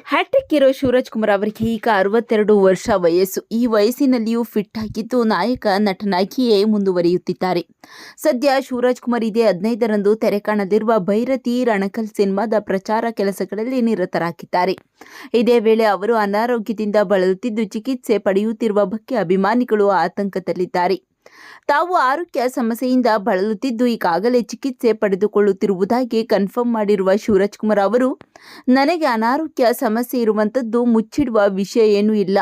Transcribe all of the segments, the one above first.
Hat trick hero Shivraj Kumar ಅವರಿಗೆ ಈಗ 62 ವರ್ಷ ವಯಸ್ಸು. ಈ ವಯಸ್ಸಿನಲ್ಲಿಯೂ ಫಿಟ್ ಆಗಿದ್ದು ನಾಯಕ ನಟನಾಗಿಯೇ ಮುಂದುವರಿಯುತ್ತಿದ್ದಾರೆ. ಸದ್ಯ ಶಿವರಾಜ್ ಕುಮಾರ್ ಇದೇ 15ರಂದು ತೆರೆ ಕಾಣಲಿರುವ ಭೈರತಿ ರಣಕಲ್ ಸಿನಿಮಾದ ಪ್ರಚಾರ ಕೆಲಸಗಳಲ್ಲಿ ನಿರತರಾಗಿದ್ದಾರೆ. ಇದೇ ವೇಳೆ ಅವರು ಅನಾರೋಗ್ಯದಿಂದ ಬಳಲುತ್ತಿದ್ದು ಚಿಕಿತ್ಸೆ ಪಡೆಯುತ್ತಿರುವ ಬಗ್ಗೆ ಅಭಿಮಾನಿಗಳು ಆತಂಕದಲ್ಲಿದ್ದಾರೆ. ತಾವು ಆರೋಗ್ಯ ಸಮಸ್ಯೆಯಿಂದ ಬಳಲುತ್ತಿದ್ದು ಈಗಾಗಲೇ ಚಿಕಿತ್ಸೆ ಪಡೆದುಕೊಳ್ಳುತ್ತಿರುವುದಾಗಿ ಕನ್ಫರ್ಮ್ ಮಾಡಿರುವ ಶಿವರಾಜ್ ಕುಮಾರ್ ಅವರು, ನನಗೆ ಅನಾರೋಗ್ಯ ಸಮಸ್ಯೆ ಇರುವಂಥದ್ದು ಮುಚ್ಚಿಡುವ ವಿಷಯ ಏನೂ ಇಲ್ಲ.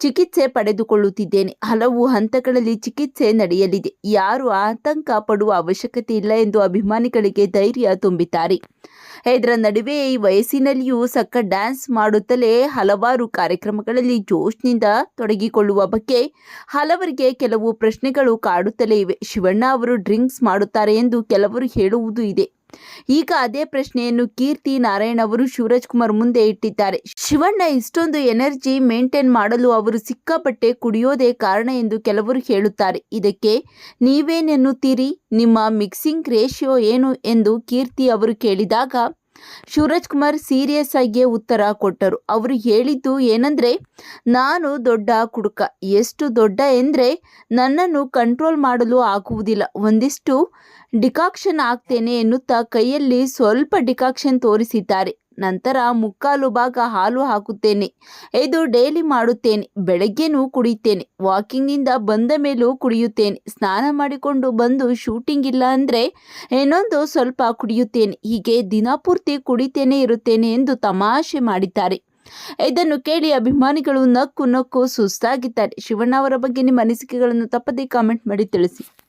ಚಿಕಿತ್ಸೆ ಪಡೆದುಕೊಳ್ಳುತ್ತಿದ್ದೇನೆ. ಹಲವು ಹಂತಗಳಲ್ಲಿ ಚಿಕಿತ್ಸೆ ನಡೆಯಲಿದೆ. ಯಾರು ಆತಂಕ ಪಡುವ ಅವಶ್ಯಕತೆ ಇಲ್ಲ ಎಂದು ಅಭಿಮಾನಿಗಳಿಗೆ ಧೈರ್ಯ ತುಂಬಿದ್ದಾರೆ. ಇದರ ನಡುವೆ ಈ ವಯಸ್ಸಿನಲ್ಲಿಯೂ ಸಖತ್ ಡ್ಯಾನ್ಸ್ ಮಾಡುತ್ತಲೇ ಹಲವಾರು ಕಾರ್ಯಕ್ರಮಗಳಲ್ಲಿ ಜೋಶ್ನಿಂದ ತೊಡಗಿಕೊಳ್ಳುವ ಬಗ್ಗೆ ಹಲವರಿಗೆ ಕೆಲವು ಪ್ರಶ್ನೆಗಳು ಕಾಡುತ್ತಲೇ ಇವೆ. ಶಿವಣ್ಣ ಅವರು ಡ್ರಿಂಕ್ಸ್ ಮಾಡುತ್ತಾರೆ ಎಂದು ಕೆಲವರು ಹೇಳುವುದೂ ಇದೆ. ಈಗ ಅದೇ ಪ್ರಶ್ನೆಯನ್ನು ಕೀರ್ತಿ ನಾರಾಯಣ್ ಅವರು ಶಿವರಾಜ್ ಕುಮಾರ್ ಮುಂದೆ ಇಟ್ಟಿದ್ದಾರೆ. ಶಿವಣ್ಣ ಇಷ್ಟೊಂದು ಎನರ್ಜಿ ಮೇಂಟೈನ್ ಮಾಡಲು ಅವರು ಸಿಕ್ಕಾಪಟ್ಟೆ ಕುಡಿಯೋದೇ ಕಾರಣ ಎಂದು ಕೆಲವರು ಹೇಳುತ್ತಾರೆ. ಇದಕ್ಕೆ ನೀವೇನೆನ್ನುತ್ತೀರಿ? ನಿಮ್ಮ ಮಿಕ್ಸಿಂಗ್ ರೇಷಿಯೋ ಏನು ಎಂದು ಕೀರ್ತಿ ಅವರು ಕೇಳಿದಾಗ ಶಿವರಾಜ್ ಕುಮಾರ್ ಸೀರಿಯಸ್ ಆಗಿ ಉತ್ತರ ಕೊಟ್ಟರು. ಅವರು ಹೇಳಿದ್ದು ಏನಂದ್ರೆ, ನಾನು ದೊಡ್ಡ ಕುಡುಕ. ಎಷ್ಟು ದೊಡ್ಡ ಎಂದ್ರೆ ನನ್ನನ್ನು ಕಂಟ್ರೋಲ್ ಮಾಡಲು ಆಗುವುದಿಲ್ಲ. ಒಂದಿಷ್ಟು ಡಿಕಾಕ್ಷನ್ ಹಾಕ್ತೇನೆ ಎನ್ನುತ್ತಾ ಕೈಯಲ್ಲಿ ಸ್ವಲ್ಪ ಡಿಕಾಕ್ಷನ್ ತೋರಿಸಿದ್ದಾರೆ. ನಂತರ ಮುಕ್ಕಾಲು ಭಾಗ ಹಾಲು ಹಾಕುತ್ತೇನೆ. ಇದು ಡೈಲಿ ಮಾಡುತ್ತೇನೆ. ಬೆಳಗ್ಗೆನೂ ಕುಡಿಯುತ್ತೇನೆ. ವಾಕಿಂಗ್ನಿಂದ ಬಂದ ಮೇಲೂ ಕುಡಿಯುತ್ತೇನೆ. ಸ್ನಾನ ಮಾಡಿಕೊಂಡು ಬಂದು ಶೂಟಿಂಗ್ ಇಲ್ಲ ಅಂದರೆ ಇನ್ನೊಂದು ಸ್ವಲ್ಪ ಕುಡಿಯುತ್ತೇನೆ. ಹೀಗೆ ದಿನಪೂರ್ತಿ ಕುಡಿತೇನೆ ಇರುತ್ತೇನೆ ಎಂದು ತಮಾಷೆ ಮಾಡಿದ್ದಾರೆ. ಇದನ್ನು ಕೇಳಿ ಅಭಿಮಾನಿಗಳು ನಕ್ಕು ನಕ್ಕು ಸುಸ್ತಾಗಿದ್ದಾರೆ. ಶಿವಣ್ಣ ಅವರ ಬಗ್ಗೆ ನಿಮ್ಮ ಅನಿಸಿಕೆಗಳನ್ನು ತಪ್ಪದೇ ಕಾಮೆಂಟ್ ಮಾಡಿ ತಿಳಿಸಿ.